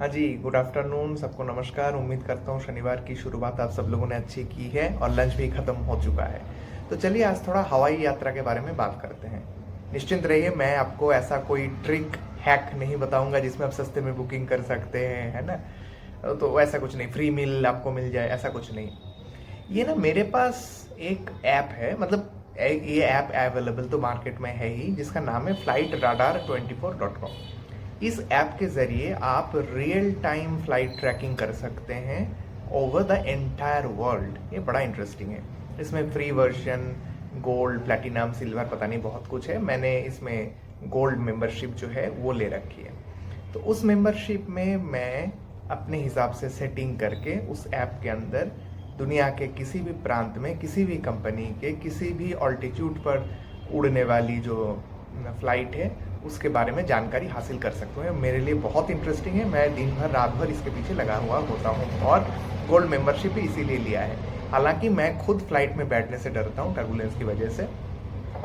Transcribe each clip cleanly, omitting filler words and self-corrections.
हाँ जी, good afternoon, सबको नमस्कार। उम्मीद करता हूँ शनिवार की शुरुआत आप सब लोगों ने अच्छी की है और लंच भी खत्म हो चुका है। तो चलिए आज थोड़ा हवाई यात्रा के बारे में बात करते हैं। निश्चिंत रहिए, मैं आपको ऐसा कोई ट्रिक हैक नहीं बताऊंगा जिसमें आप सस्ते में बुकिंग कर सकते हैं, है ना। तो ऐसा कुछ नहीं, फ्री मील आपको मिल जाए, ऐसा कुछ नहीं। ये ना मेरे पास एक ऐप है, मतलब ये ऐप अवेलेबल तो मार्केट में है ही, जिसका नाम है flightradar24.com। इस ऐप के ज़रिए आप रियल टाइम फ्लाइट ट्रैकिंग कर सकते हैं ओवर द एंटायर वर्ल्ड। ये बड़ा इंटरेस्टिंग है। इसमें free version, gold, platinum, silver, पता नहीं बहुत कुछ है। मैंने इसमें गोल्ड मेंबरशिप जो है वो ले रखी है। तो उस मेंबरशिप में मैं अपने हिसाब से सेटिंग करके उस ऐप के अंदर दुनिया के किसी भी प्रांत में, किसी भी कंपनी के, किसी भी ऑल्टीट्यूड पर उड़ने वाली जो फ्लाइट है उसके बारे में जानकारी हासिल कर सकते हैं। मेरे लिए बहुत इंटरेस्टिंग है। मैं दिन भर रात भर इसके पीछे लगा हुआ होता हूँ और गोल्ड मेंबरशिप भी इसीलिए लिया है। हालांकि मैं खुद फ्लाइट में बैठने से डरता हूँ टर्बुलेंस की वजह से।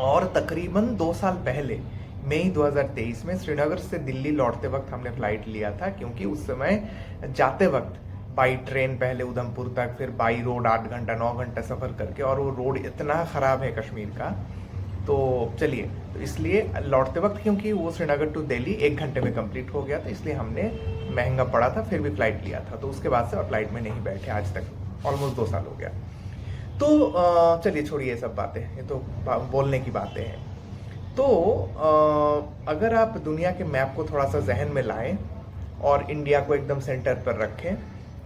और तकरीबन 2 साल पहले मई 2023 में श्रीनगर से दिल्ली लौटते वक्त हमने फ्लाइट लिया था, क्योंकि उस समय जाते वक्त बाई ट्रेन पहले उधमपुर तक, फिर बाई रोड 8 घंटा 9 घंटा सफ़र करके, और वो रोड इतना ख़राब है कश्मीर का। तो चलिए, तो इसलिए लौटते वक्त, क्योंकि वो श्रीनगर टू दिल्ली 1 घंटे में कंप्लीट हो गया था, इसलिए हमने, महंगा पड़ा था फिर भी फ्लाइट लिया था। तो उसके बाद से और फ्लाइट में नहीं बैठे आज तक, ऑलमोस्ट 2 साल हो गया। तो चलिए छोड़िए ये सब बातें, ये तो बोलने की बातें हैं। तो अगर आप दुनिया के मैप को थोड़ा सा जहन में लाएं और इंडिया को एकदम सेंटर पर रखें,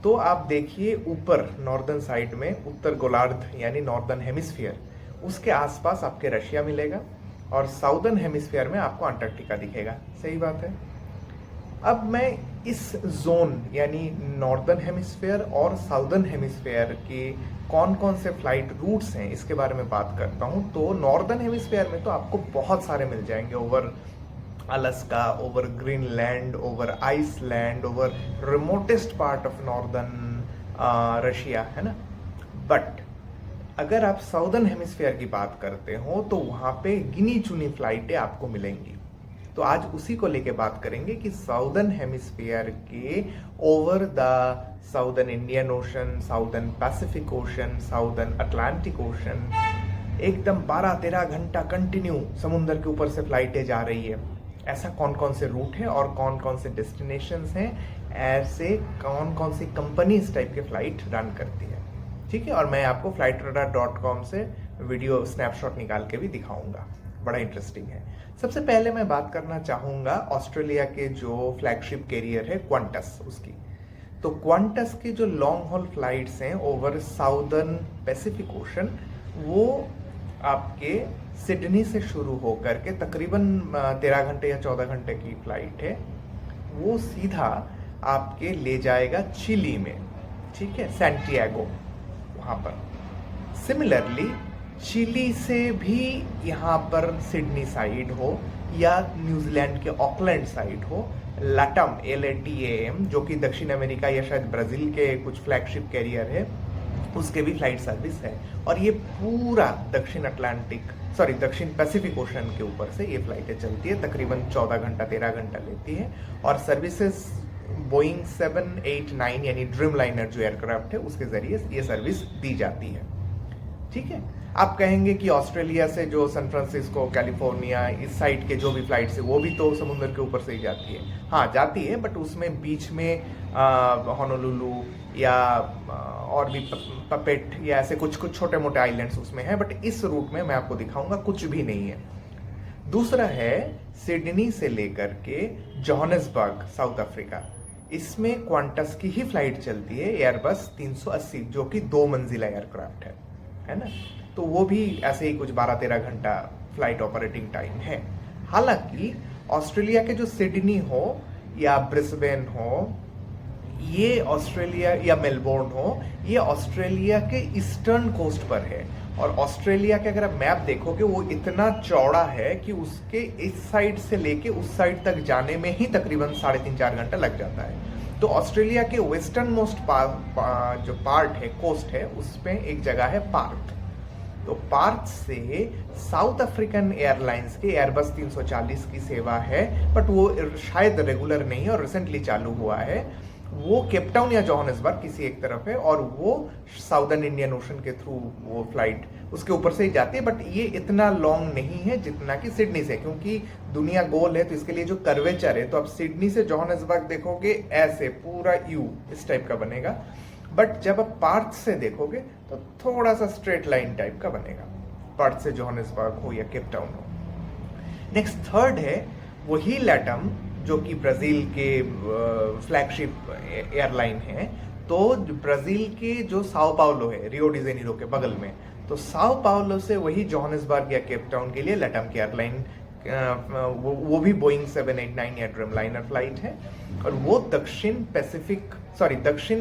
तो आप देखिए ऊपर नॉर्दर्न साइड में, उत्तर गोलार्ध यानी नॉर्दर्न हेमिस्फीयर, उसके आसपास आपके रशिया मिलेगा, और साउदर्न हेमिस्फीयर में आपको अंटार्कटिका दिखेगा। सही बात है। अब मैं इस जोन यानी नॉर्दर्न हेमिस्फीयर और साउदर्न हेमिस्फीयर के कौन कौन से फ्लाइट रूट्स हैं इसके बारे में बात करता हूं। तो नॉर्दर्न हेमिस्फीयर में तो आपको बहुत सारे मिल जाएंगे, over Alaska, over Greenland, over Iceland, over remotest part of northern Russia, है ना। बट अगर आप साउदर्न हेमिस्फीयर की बात करते हो तो वहां पे गिनी चुनी फ्लाइटें आपको मिलेंगी। तो आज उसी को लेके बात करेंगे कि साउदर्न हेमिस्फीयर के over the southern Indian ocean, southern Pacific ocean, southern Atlantic ocean, एकदम 12-13 घंटा कंटिन्यू समुद्र के ऊपर से फ्लाइटें जा रही है। ऐसा कौन कौन से रूट हैं और कौन कौन से डेस्टिनेशंस हैं, ऐसे कौन कौन सी कंपनी इस टाइप के फ्लाइट रन करती है, ठीक है। और मैं आपको flightradar.com से वीडियो स्नैपशॉट निकाल के भी दिखाऊंगा, बड़ा इंटरेस्टिंग है। सबसे पहले मैं बात करना चाहूंगा ऑस्ट्रेलिया के जो फ्लैगशिप कैरियर है क्वांटस, उसकी। तो क्वांटस की जो लॉन्ग हॉल फ्लाइट्स हैं ओवर साउदर्न पैसिफिक ओशन, वो आपके सिडनी से शुरू होकर के तकरीबन 13 घंटे या 14 घंटे की फ्लाइट है, वो सीधा आपके ले जाएगा चिली में, ठीक है, सैंटियागो वहां पर। सिमिलरली चिली से भी यहाँ पर सिडनी साइड हो या न्यूजीलैंड के ऑकलैंड साइड हो, लाटम LATAM जो कि दक्षिण अमेरिका या शायद ब्राजील के कुछ फ्लैगशिप कैरियर है, उसके भी फ्लाइट सर्विस है। और ये पूरा दक्षिण पैसिफिक ओशन के ऊपर से ये फ्लाइटें चलती है, तकरीबन 14 घंटा 13 घंटा लेती है। और सर्विसेज बोइंग 789 यानी ड्रीम लाइनर जो एयरक्राफ्ट है उसके जरिए ये सर्विस दी जाती है, ठीक है। आप कहेंगे कि ऑस्ट्रेलिया से जो सैन फ्रांसिस्को, कैलिफोर्निया, इस साइड के जो भी फ्लाइट्स है वो भी तो समुद्र के ऊपर से ही जाती है। हाँ जाती है, बट उसमें बीच में होनोलुलु या और भी पपेट या ऐसे कुछ कुछ छोटे मोटे आइलैंड्स उसमें हैं, बट इस रूट में मैं आपको दिखाऊंगा कुछ भी नहीं है। दूसरा है सिडनी से लेकर के जोहानिसबर्ग, साउथ अफ्रीका, इसमें क्वांटस की ही फ्लाइट चलती है, एयरबस 380, जो कि 2 मंजिला एयरक्राफ्ट है ना। तो वो भी ऐसे ही कुछ 12-13 घंटा फ्लाइट ऑपरेटिंग टाइम है। हालांकि ऑस्ट्रेलिया के जो सिडनी हो या ब्रिस्बेन हो, ये ऑस्ट्रेलिया या मेलबोर्न हो, ये ऑस्ट्रेलिया के ईस्टर्न कोस्ट पर है। और ऑस्ट्रेलिया के अगर आप मैप देखोगे वो इतना चौड़ा है कि उसके इस साइड से लेके उस साइड तक जाने में ही तकरीबन 3.5-4 घंटा लग जाता है। तो ऑस्ट्रेलिया के वेस्टर्न मोस्ट जो पार्ट है, कोस्ट है, उसमें एक जगह है पार्थ। तो पार्थ से साउथ अफ्रीकन एयरलाइंस के एयरबस 340 की सेवा है, बट वो शायद रेगुलर नहीं है और रिसेंटली चालू हुआ है। वो केपटाउन या जोहानिसबर्ग किसी एक तरफ है और वो साउदर्न इंडियन ओशन के थ्रू वो फ्लाइट उसके ऊपर से ही जाती है, बट ये इतना लॉन्ग नहीं है जितना कि सिडनी से, क्योंकि दुनिया गोल है तो इसके लिए जो कर्वेचर है, तो अब सिडनी से जोहानिसबर्ग देखोगे ऐसे पूरा यू इस टाइप का बनेगा, बट जब आप पार्थ से देखोगे तो थोड़ा सा स्ट्रेट लाइन टाइप का बनेगा, पार्थ से जोहानिसबर्ग हो या केपटाउन हो। नेक्स्ट थर्ड है वही लैटम जो कि ब्राजील के फ्लैगशिप एयरलाइन है। तो ब्राजील के जो साओ पाउलो है रियो डी जेनेरो के बगल में, तो साओ पाउलो से वही जोहानिसबर्ग या केपटाउन के लिए लैटम की एयरलाइन वो भी बोइंग 789 या ड्रीमलाइनर फ्लाइट है और वो दक्षिण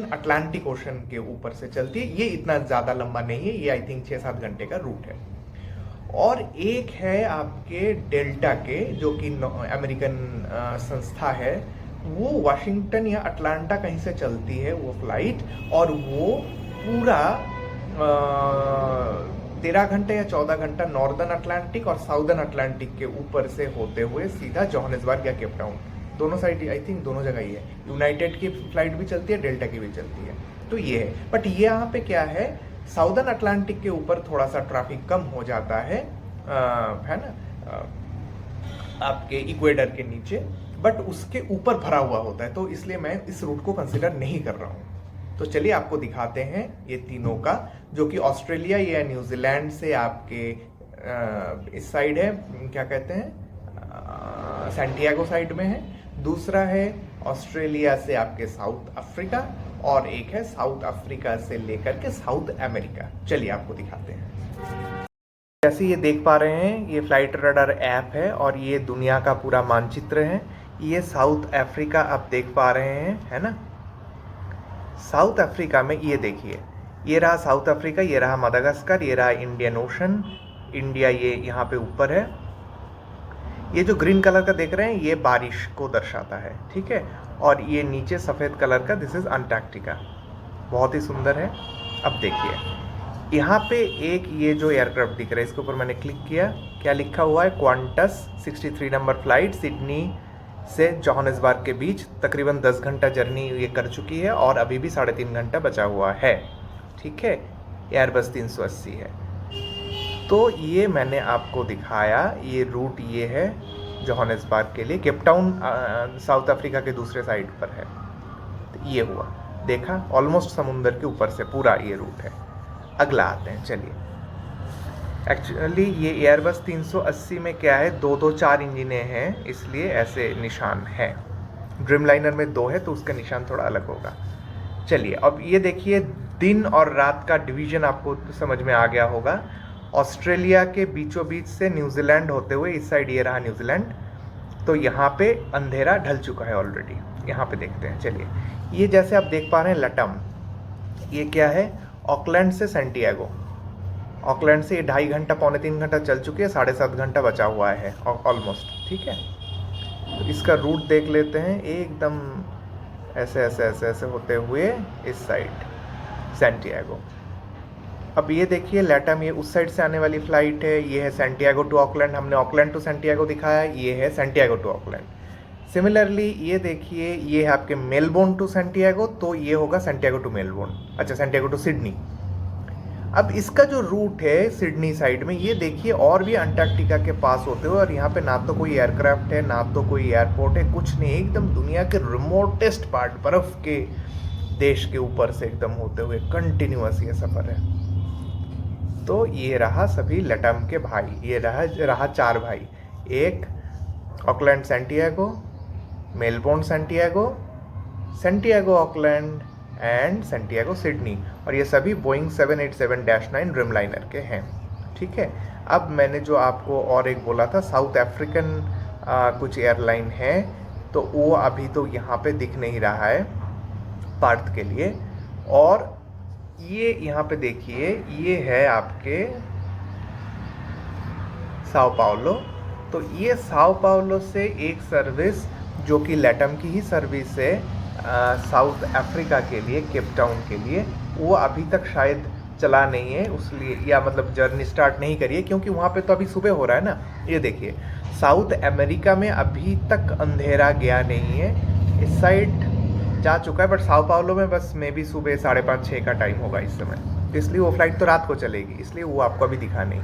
अटलांटिक ओशन के ऊपर से चलती है। ये इतना ज़्यादा लंबा नहीं है, ये आई थिंक 6-7 घंटे का रूट है। और एक है आपके डेल्टा के जो कि अमेरिकन संस्था है, वो वाशिंगटन या अटलांटा कहीं से चलती है वो फ्लाइट, और वो पूरा 13 घंटे या 14 घंटा नॉर्दर्न अटलांटिक और साउदर्न अटलांटिक के ऊपर से होते हुए सीधा जोहानिसबर्ग या केपटाउन, दोनों साइड आई थिंक दोनों जगह ही है। यूनाइटेड की फ्लाइट भी चलती है, डेल्टा की भी चलती है। तो ये है, बट ये यहाँ पे क्या है, साउदर्न अटलांटिक के ऊपर थोड़ा सा ट्रैफिक कम हो जाता है ना, आपके इक्वेडर के नीचे, बट उसके ऊपर भरा हुआ होता है, तो इसलिए मैं इस रूट को कंसिडर नहीं कर रहा हूँ। तो चलिए आपको दिखाते हैं ये तीनों का, जो कि ऑस्ट्रेलिया या न्यूजीलैंड से आपके इस साइड है, क्या कहते हैं, सैंटियागो साइड में है। दूसरा है ऑस्ट्रेलिया से आपके साउथ अफ्रीका, और एक है साउथ अफ्रीका से लेकर के साउथ अमेरिका। चलिए आपको दिखाते हैं। जैसे ये देख पा रहे हैं, ये फ्लाइट रडार ऐप है और ये दुनिया का पूरा मानचित्र है। ये साउथ अफ्रीका आप देख पा रहे हैं, है ना। साउथ अफ्रीका में ये देखिए, ये रहा साउथ अफ्रीका, ये रहा मदागास्कर, ये रहा इंडियन ओशन, इंडिया ये यहाँ पे ऊपर है। ये जो ग्रीन कलर का देख रहे हैं ये बारिश को दर्शाता है, ठीक है। और ये नीचे सफ़ेद कलर का, दिस इज़ अंटार्कटिका, बहुत ही सुंदर है। अब देखिए यहाँ पे एक ये जो एयरक्राफ्ट दिख रहा है, इसके ऊपर मैंने क्लिक किया, क्या लिखा हुआ है, क्वांटस 63 नंबर फ्लाइट सिडनी से जोहानिसबर्ग के बीच तकरीबन 10 घंटा जर्नी ये कर चुकी है और अभी भी 3.5 घंटा बचा हुआ है, ठीक है। एयरबस 380 है। तो ये मैंने आपको दिखाया, ये रूट ये है जोहानिसबर्ग के लिए, केपटाउन साउथ अफ्रीका के दूसरे साइड पर है। तो ये हुआ, देखा, ऑलमोस्ट समुंदर के ऊपर से पूरा ये रूट है। अगला आते हैं, चलिए। एक्चुअली ये एयरबस 380 में क्या है, 2-2-4 इंजनें हैं, इसलिए ऐसे निशान है। ड्रीमलाइनर में 2 है तो उसका निशान थोड़ा अलग होगा। चलिए अब ये देखिए, दिन और रात का डिवीज़न आपको तो समझ में आ गया होगा। ऑस्ट्रेलिया के बीचों बीच से न्यूजीलैंड होते हुए इस साइड ये रहा न्यूजीलैंड, तो यहाँ पे अंधेरा ढल चुका है ऑलरेडी। यहाँ पे देखते हैं, चलिए। ये जैसे आप देख पा रहे हैं लटम, ये क्या है, ऑकलैंड से सैंटियागो। ऑकलैंड से ये 2.5 घंटा 2.25 घंटा चल चुकी है, 7.5 घंटा बचा हुआ है ऑलमोस्ट, ठीक है। तो इसका रूट देख लेते हैं, एकदम ऐसे ऐसे ऐसे ऐसे होते हुए इस साइड सैंटियागो। अब ये देखिए लैटम, ये उस साइड से आने वाली फ़्लाइट है, ये है सैंटियागो टू ऑकलैंड, हमने ऑकलैंड टू सैंटियागो दिखाया, ये है सैंटियागो टू ऑकलैंड। सिमिलरली ये देखिए, ये है आपके मेलबोर्न टू सैंटियागो, तो ये होगा सैंटियागो टू मेलबोर्न, अच्छा सैंटियागो टू सिडनी। अब इसका जो रूट है सिडनी साइड में, ये देखिए और भी अंटार्कटिका के पास होते हुए, और यहाँ पे ना तो कोई एयरक्राफ्ट है ना तो कोई एयरपोर्ट है, कुछ नहीं, एकदम दुनिया के रिमोटेस्ट पार्ट, बर्फ़ के देश के ऊपर से एकदम होते हुए कंटिन्यूअस ये सफ़र है। तो ये रहा सभी लटम के भाई, ये रहा 4 भाई, एक Auckland Santiago, Melbourne Santiago, Santiago Auckland and Santiago Sydney, और ये सभी बोइंग 787-9 ड्रीमलाइनर के हैं, ठीक है। अब मैंने जो आपको और एक बोला था साउथ अफ्रीकन कुछ एयरलाइन है, तो वो अभी तो यहाँ पे दिख नहीं रहा है पार्थ के लिए। और ये यहाँ पे देखिए, ये है आपके साओ पाउलो। तो ये साओ पाउलो से एक सर्विस जो कि लैटम की ही सर्विस है साउथ अफ्रीका के लिए, केपटाउन के लिए, वो अभी तक शायद चला नहीं है उसलिए, या मतलब जर्नी स्टार्ट नहीं करिए, क्योंकि वहाँ पे तो अभी सुबह हो रहा है ना। ये देखिए, साउथ अमेरिका में अभी तक अंधेरा गया नहीं है। इस साइड जा चुका है, बट साओ पाउलो में बस मे भी सुबह 5:30-6 का टाइम होगा इस समय, तो इसलिए वो फ्लाइट तो रात को चलेगी, इसलिए वो आपको अभी दिखा नहीं।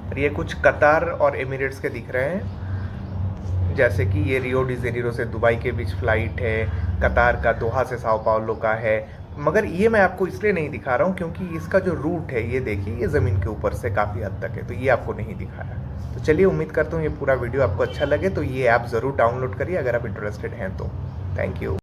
और ये कुछ कतार और एमिरेट्स के दिख रहे हैं, जैसे कि ये रियो डी जेनेरो से दुबई के बीच फ्लाइट है, कतार का दोहा से साओ पाउलो का है। मगर ये मैं आपको इसलिए नहीं दिखा रहा हूँ क्योंकि इसका जो रूट है, ये देखिए, ये ज़मीन के ऊपर से काफ़ी हद तक है, तो ये आपको नहीं दिखाया। तो चलिए, उम्मीद करता हूँ ये पूरा वीडियो आपको अच्छा लगे, तो ये ऐप ज़रूर डाउनलोड करिए अगर आप इंटरेस्टेड हैं तो। Thank you.